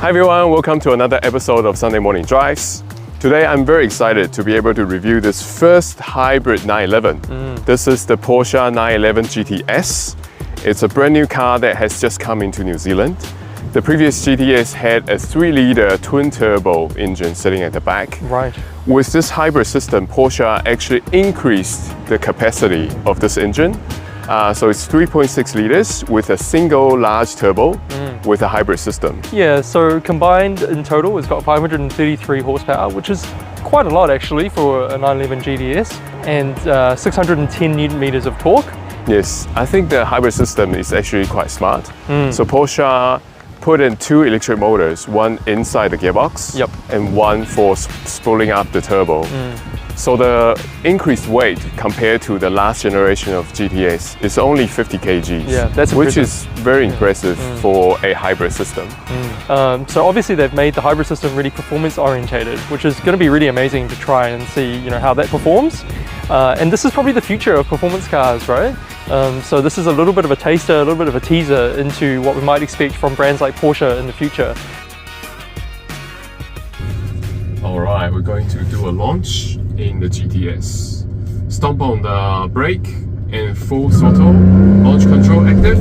Hi everyone, welcome to another episode of Sunday Morning Drives. Today I'm very excited to be able to review this first hybrid 911. This is the Porsche 911 GTS. It's a brand new car that has just come into New Zealand. The previous GTS had a 3-liter twin-turbo engine sitting at the back. Right. With this hybrid system, Porsche actually increased the capacity of this engine. So it's 3.6 liters with a single large turbo with a hybrid system. Yeah, so combined in total, it's got 533 horsepower, which is quite a lot actually for a 911 GTS, and 610 Newton meters of torque. Yes, I think the hybrid system is actually quite smart. So Porsche put in 2 electric motors, one inside the gearbox and one for spooling up the turbo. So the increased weight compared to the last generation of GTS is only 50 kg, yeah, that's which is very impressive for a hybrid system. So obviously they've made the hybrid system really performance orientated, which is going to be really amazing to try and see, how that performs. And this is probably the future of performance cars, right? So this is a little bit of a taster, a little bit of a teaser into what we might expect from brands like Porsche in the future. Alright, we're going to do a launch in the GTS. Stomp on the brake and full throttle. Launch control active.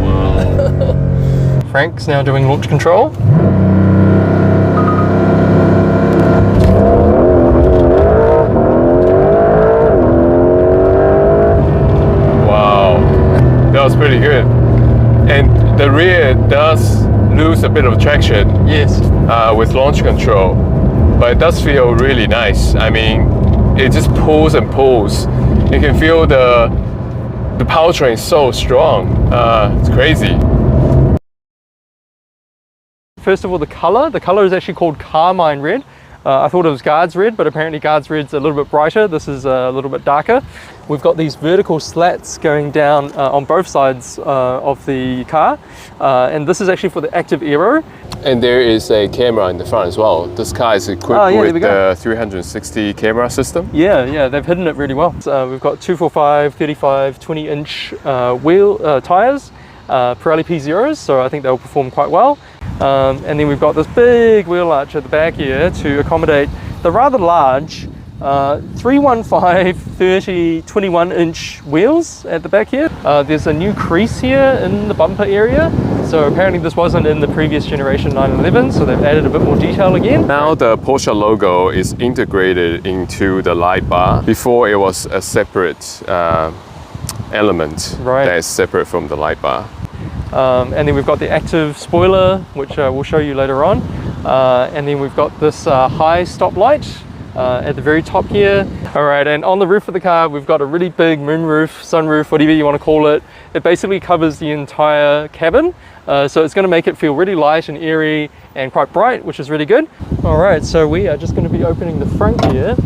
Wow. Frank's now doing launch control. That was pretty good. And the rear does lose a bit of traction. Yes. With launch control, but it does feel really nice. I mean, it just pulls and pulls. You can feel the powertrain is so strong. It's crazy. First of all, the color is actually called Carmine Red. I thought it was Guards Red, but apparently Guards Red's a little bit brighter. This is a little bit darker. We've got these vertical slats going down on both sides of the car. And this is actually for the active aero. And there is a camera in the front as well. This car is equipped with the 360 camera system. Yeah, they've hidden it really well. So we've got 245, 35, 20-inch wheel tires, Pirelli P0s, so I think they'll perform quite well. And then we've got this big wheel arch at the back here to accommodate the rather large 315, 30, 21-inch wheels at the back here. There's a new crease here in the bumper area. So apparently this wasn't in the previous generation 911, so they've added a bit more detail again. Now the Porsche logo is integrated into the light bar. Before it was a separate element that is separate from the light bar. And then we've got the active spoiler, which we'll show you later on. And then we've got this high stop light at the very top here. All right, and on the roof of the car, we've got a really big moonroof, sunroof, whatever you want to call it. It basically covers the entire cabin. So it's going to make it feel really light and airy and quite bright, which is really good. All right, so we are just going to be opening the front here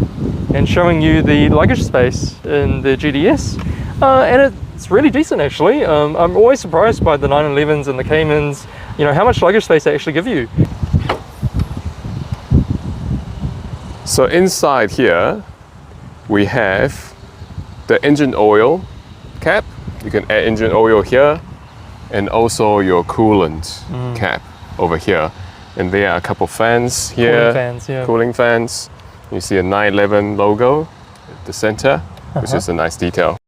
and showing you the luggage space in the GTS. And it's really decent actually. I'm always surprised by the 911s and the Caymans, how much luggage space they actually give you. So inside here, we have the engine oil cap. You can add engine oil here, and also your coolant cap over here. And there are a couple fans here. Cooling fans, yeah. Cooling fans. You see a 911 logo at the center, which is a nice detail.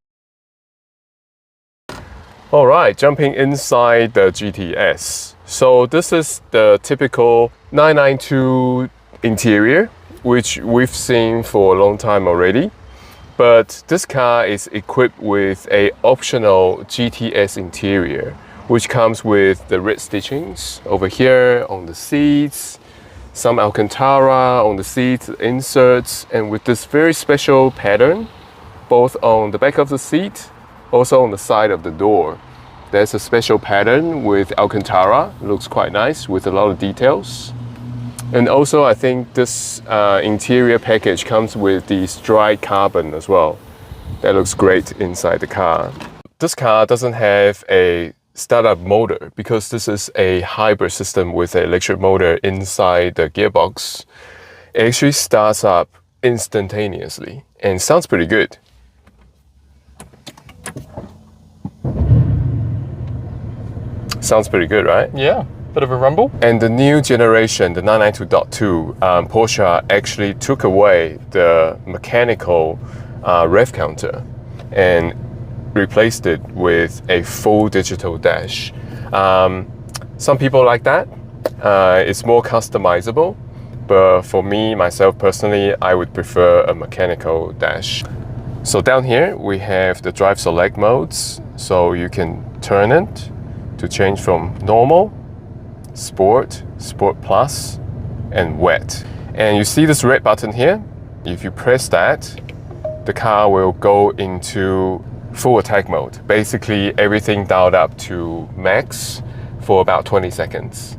All right, jumping inside the GTS. So this is the typical 992 interior, which we've seen for a long time already. But this car is equipped with an optional GTS interior, which comes with the red stitchings over here on the seats, some Alcantara on the seat inserts, and with this very special pattern, both on the back of the seat, also on the side of the door. There's a special pattern with Alcantara. It looks quite nice with a lot of details. And also I think this interior package comes with the dried carbon as well. That looks great inside the car. This car doesn't have a startup motor because this is a hybrid system with an electric motor inside the gearbox. It actually starts up instantaneously and sounds pretty good. Sounds pretty good, right? Yeah, bit of a rumble. And the new generation, the 992.2, Porsche actually took away the mechanical rev counter and replaced it with a full digital dash. Some people like that. It's more customizable, but for me, myself personally, I would prefer a mechanical dash. So down here, we have the drive select modes. So you can turn it to change from normal, sport, sport plus, and wet. And you see this red button here? If you press that, the car will go into full attack mode. Basically, everything dialed up to max for about 20 seconds.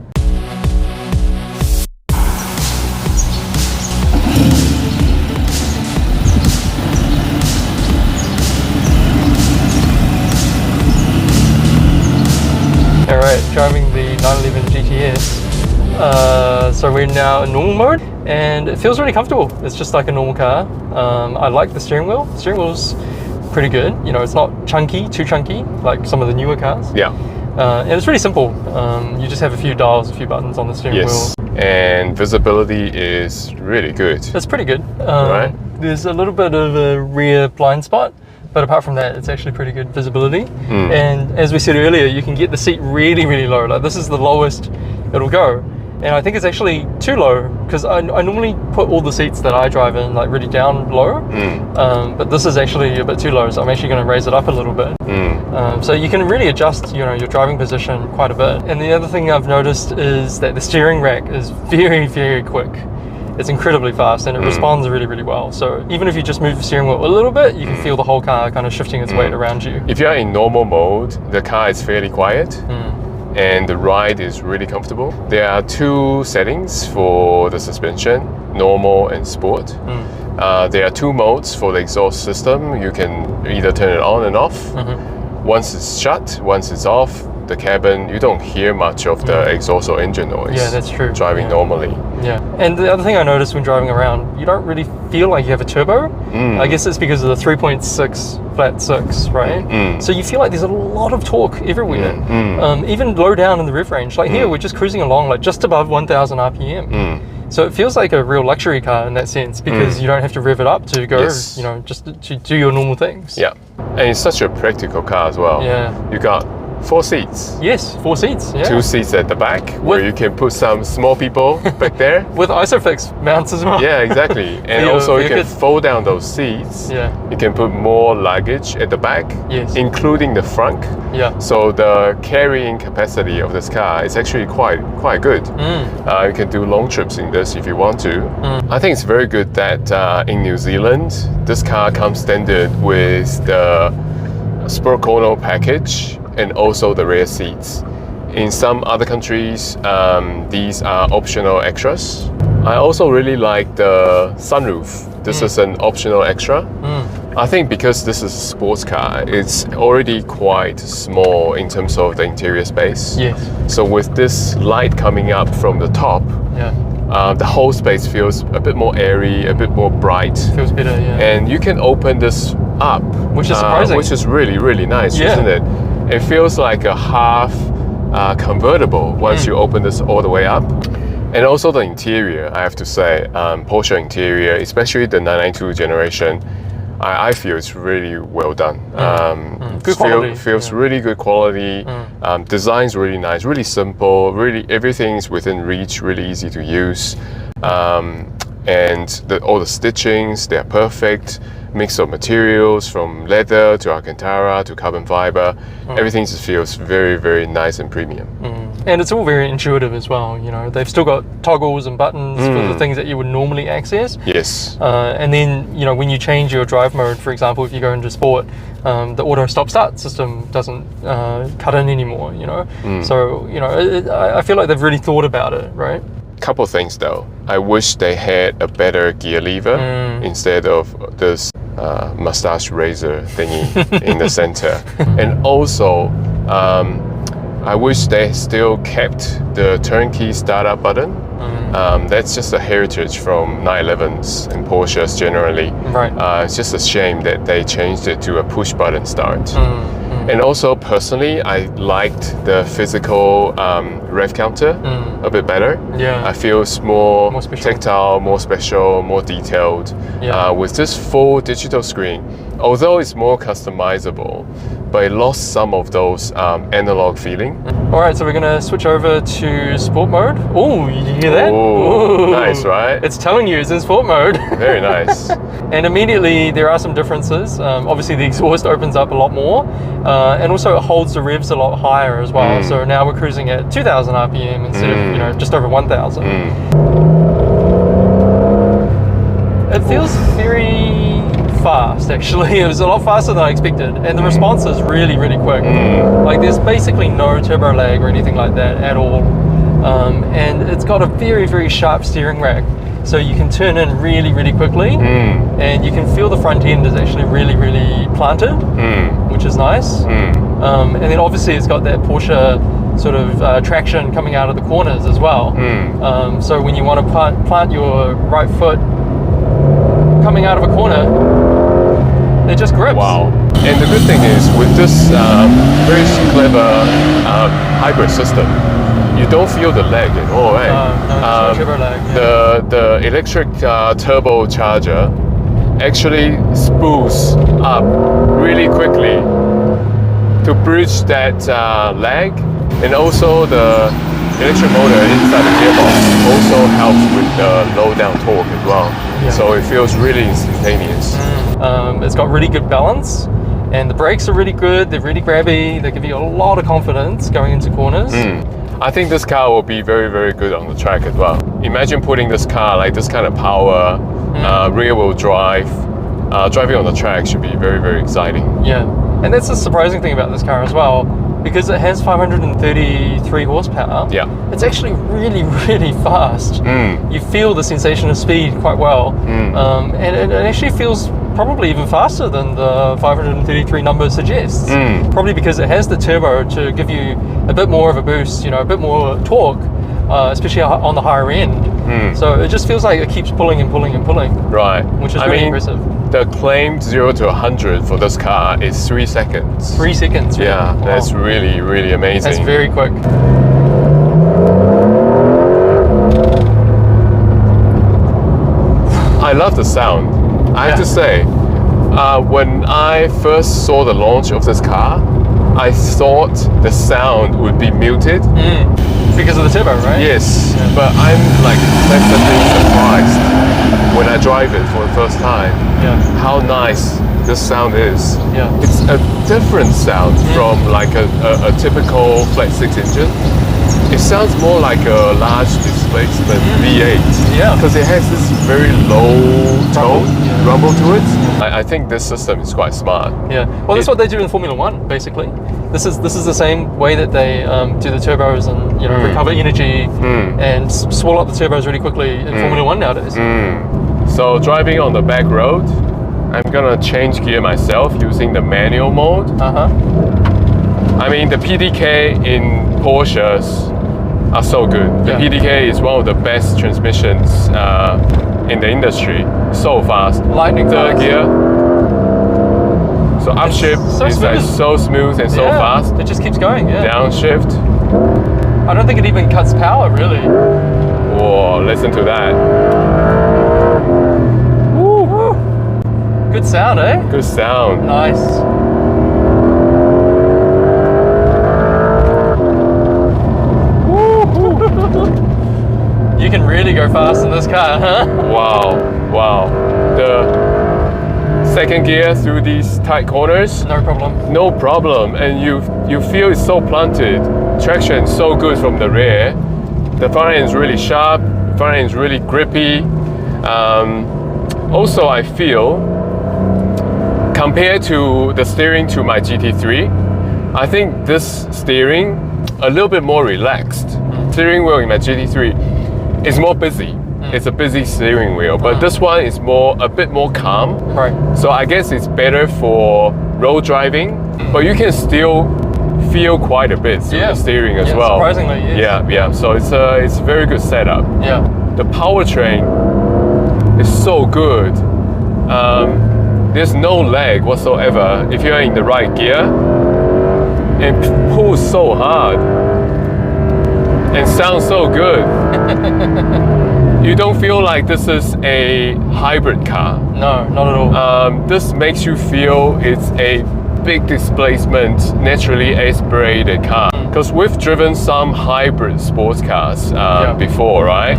Alright, driving the 911 GTS. So we're now in normal mode and it feels really comfortable. It's just like a normal car. I like the steering wheel. The steering wheel's pretty good. You know, it's not chunky, too chunky, like some of the newer cars. Yeah. And it's really simple. You just have a few dials, a few buttons on the steering wheel. And visibility is really good. It's pretty good. Right. There's a little bit of a rear blind spot, but apart from that, it's actually pretty good visibility. And as we said earlier, you can get the seat really, really low. Like this is the lowest it'll go. And I think it's actually too low because I normally put all the seats that I drive in like really down low. But this is actually a bit too low, so I'm actually going to raise it up a little bit. So you can really adjust, you know, your driving position quite a bit. And the other thing I've noticed is that the steering rack is very, very quick. It's incredibly fast and it responds really, really well. So even if you just move the steering wheel a little bit, you can feel the whole car kind of shifting its weight around you. If you're in normal mode, the car is fairly quiet. And the ride is really comfortable. There are two settings for the suspension, normal and sport. There are two modes for the exhaust system. You can either turn it on and off. Once it's shut, once it's off, the cabin, you don't hear much of the exhaust or engine noise. Yeah, that's true. Driving normally. Yeah, and the other thing I noticed when driving around, you don't really feel like you have a turbo. I guess it's because of the 3.6 flat 6, right? So you feel like there's a lot of torque everywhere, even low down in the rev range. Like here, we're just cruising along like just above 1,000 RPM. So it feels like a real luxury car in that sense because you don't have to rev it up to go, you know, just to do your normal things. Yeah, and it's such a practical car as well. Yeah. You got 4 seats. Yes, 4 seats. Yeah. 2 seats at the back where you can put some small people back there. With ISOFIX mounts as well. Yeah, exactly. And also you can fold down those seats. Yeah. You can put more luggage at the back, including the front. Yeah. So the carrying capacity of this car is actually quite good. You can do long trips in this if you want to. I think it's very good that in New Zealand, this car comes standard with the Sport Chrono package and also the rear seats. In some other countries, these are optional extras. I also really like the sunroof. This is an optional extra. I think because this is a sports car, it's already quite small in terms of the interior space. Yes. So with this light coming up from the top, the whole space feels a bit more airy, a bit more bright. Feels better, yeah. And you can open this up. Which is surprising. Which is really, really nice, isn't it? It feels like a half convertible once you open this all the way up. And also the interior, I have to say, Porsche interior, especially the 992 generation, I feel it's really well done. Good quality. Feels really good quality. Design's really nice, really simple, really everything's within reach, really easy to use. And all the stitchings, they're perfect. Mix of materials from leather to Alcantara to carbon fiber. Everything just feels very, very nice and premium. And it's all very intuitive as well. You know, they've still got toggles and buttons for the things that you would normally access. Yes. And then, you know, when you change your drive mode, for example, if you go into sport, the auto stop start system doesn't cut in anymore, you know. So, you know, I feel like they've really thought about it, right? Couple things though. I wish they had a better gear lever instead of this mustache razor thingy in the center. And also, I wish they still kept the turnkey startup button. That's just a heritage from 911s and Porsches generally. Right. It's just a shame that they changed it to a push button start. And also personally, I liked the physical rev counter a bit better. Yeah. I feel it's more special. tactile, more special, more detailed. Yeah. With this full digital screen, although it's more customizable, but it lost some of those analog feeling. All right, so we're gonna switch over to sport mode. Oh, you hear that? Oh, nice, right? It's telling you it's in sport mode. Very nice. And immediately there are some differences. Obviously the exhaust opens up a lot more, and also it holds the revs a lot higher as well. So now we're cruising at 2,000 RPM instead of just over 1,000. It feels very fast, actually. It was a lot faster than I expected, and the response is really, really quick. Like there's basically no turbo lag or anything like that at all. And it's got a very, very sharp steering rack. So you can turn in really, really quickly, and you can feel the front end is actually really, really planted, which is nice. And then obviously it's got that Porsche sort of traction coming out of the corners as well. So when you want to plant your right foot coming out of a corner, it just grips. Wow. And the good thing is with this very clever hybrid system, you don't feel the lag at all, right? No turbo lag. Yeah. The electric turbocharger actually spools up really quickly to bridge that lag, and also the electric motor inside the gearbox also helps with the low down torque as well. Yeah. So it feels really instantaneous. It's got really good balance, and the brakes are really good. They're really grabby. They give you a lot of confidence going into corners. I think this car will be very, very good on the track as well. Imagine putting this car, like this kind of power, rear-wheel drive, driving on the track should be very, very exciting. Yeah, and that's the surprising thing about this car as well, because it has 533 horsepower. Yeah. It's actually really, really fast. You feel the sensation of speed quite well, and it actually feels probably even faster than the 533 number suggests. Probably because it has the turbo to give you a bit more of a boost, a bit more torque, especially on the higher end. So it just feels like it keeps pulling and pulling and pulling. Right. Which is really impressive. The claimed 0 to 100 for this car is 3 seconds. 3 seconds. Yeah, wow. That's really, really amazing. That's very quick. I love the sound. I have to say, when I first saw the launch of this car, I thought the sound would be muted. Because of the turbo, right? Yes, but I'm like pleasantly surprised when I drive it for the first time. How nice this sound is. It's a different sound from like a typical flat 6 engine. It sounds more like a large displacement V8. Because it has this very low tone, rumble to it. I think this system is quite smart. Well, that's what they do in Formula One, basically. This is the same way that they do the turbos and recover energy and swallow up the turbos really quickly in Formula One nowadays. So driving on the back road, I'm gonna change gear myself using the manual mode. I mean, the PDK in Porsches are so good. The PDK is one of the best transmissions in the industry. So fast. Lightning third gear. So upshift is like so smooth and so fast. It just keeps going. Downshift. I don't think it even cuts power, really. Whoa, listen to that. Woo. Good sound, eh? Good sound. Nice. You can really go fast in this car, huh? Wow. The second gear through these tight corners. No problem. No problem. And you feel it's so planted. Traction is so good from the rear. The front end is really sharp. The front end is really grippy. Also, I feel, compared to the steering to my GT3, I think this steering a little bit more relaxed. Steering wheel in my GT3 is more busy. It's a busy steering wheel, but this one is a bit more calm. Right. So I guess it's better for road driving, but you can still feel quite a bit through the steering as well. Surprisingly, yes. Yeah. So it's a very good setup. The powertrain is so good. There's no lag whatsoever if you're in the right gear. and pulls so hard and sounds so good. You don't feel like this is a hybrid car. No, not at all. This makes you feel it's a big displacement, naturally aspirated car. Because we've driven some hybrid sports cars before, right?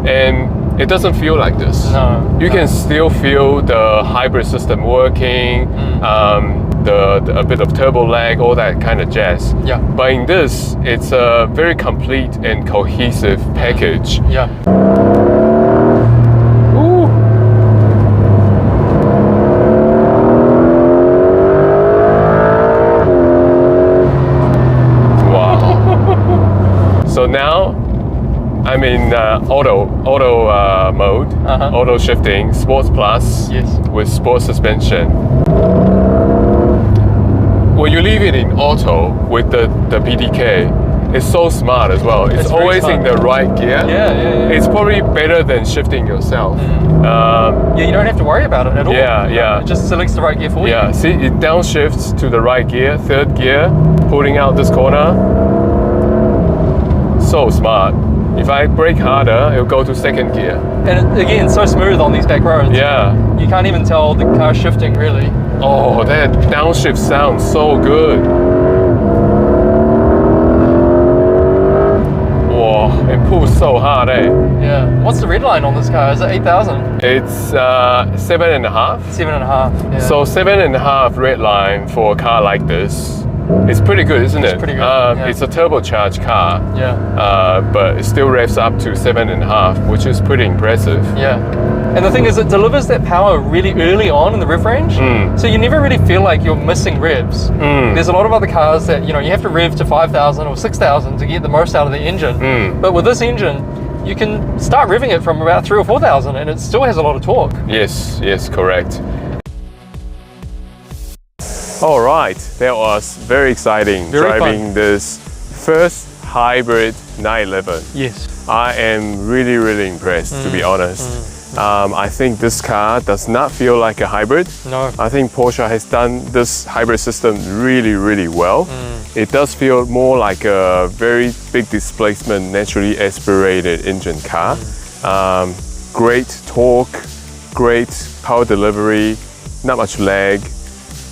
And it doesn't feel like this. No. You can still feel the hybrid system working, a bit of turbo lag, all that kind of jazz. Yeah. But in this, it's a very complete and cohesive package. Yeah. Ooh. Wow. So now I'm in auto mode, auto shifting, Sports Plus, with sports suspension. When you leave it in auto with the PDK, it's so smart as well. It's always in the right gear. Yeah. It's probably better than shifting yourself. Yeah, you don't have to worry about it at all. Yeah. It just selects the right gear for you. Yeah, see, it downshifts to the right gear, third gear, pulling out this corner. So smart. If I brake harder, it'll go to second gear. And again, so smooth on these back roads. Yeah. You can't even tell the car's shifting, really. Oh, that downshift sounds so good. Whoa, it pulls so hard, eh? Yeah. What's the red line on this car? Is it 8,000? It's 7.5. 7.5. Yeah. So 7.5 red line for a car like this. It's pretty good, isn't it? It's pretty good. Yeah. It's a turbocharged car. Yeah. But it still revs up to 7.5, which is pretty impressive. Yeah. And the thing is, it delivers that power really early on in the rev range, so you never really feel like you're missing revs. There's a lot of other cars that you have to rev to 5,000 or 6,000 to get the most out of the engine. But with this engine, you can start revving it from about 3,000 or 4,000, and it still has a lot of torque. Yes, correct. All right, that was very exciting. Very driving fun. This first hybrid 911. Yes. I am really impressed, to be honest. I think this car does not feel like a hybrid. No. I think Porsche has done this hybrid system really well. It does feel more like a very big displacement, naturally aspirated engine car. Great torque, great power delivery, not much lag.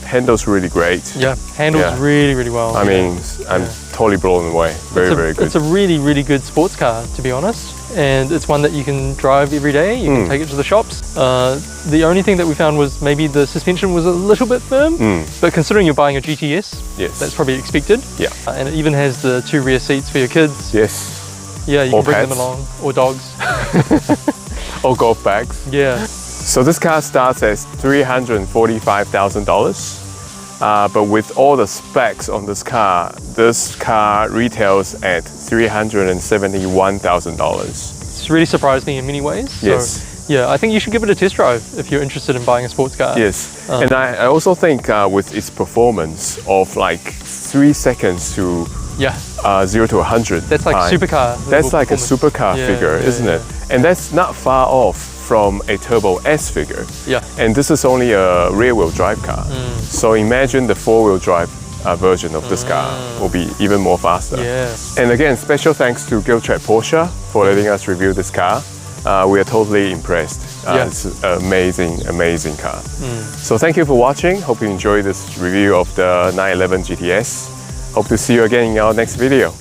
Handles really great. Yeah, handles really well. I mean, I'm totally blown away. Very good. It's a really good sports car, to be honest. And it's one that you can drive every day. You can take it to the shops. The only thing that we found was maybe the suspension was a little bit firm. But considering you're buying a GTS, that's probably expected. Yeah. And it even has the 2 rear seats for your kids. Yes. Yeah, you or can bring pets. them along. Or dogs. Or golf bags. Yeah. So this car starts at $345,000. But with all the specs on this car retails at $371,000. It's really surprised me in many ways. Yes. So, yeah, I think you should give it a test drive if you're interested in buying a sports car. Yes. And I also think with its performance of like 3 seconds to 0 to 100. That's like supercar. That's like a supercar figure, isn't it? And that's not far off from a Turbo S figure. Yeah. And this is only a rear-wheel drive car. So imagine the 4-wheel drive version of this car will be even more faster. Yeah. And again, special thanks to Giltrap Porsche for letting us review this car. We are totally impressed. It's an amazing car. So thank you for watching. Hope you enjoyed this review of the 911 GTS. Hope to see you again in our next video.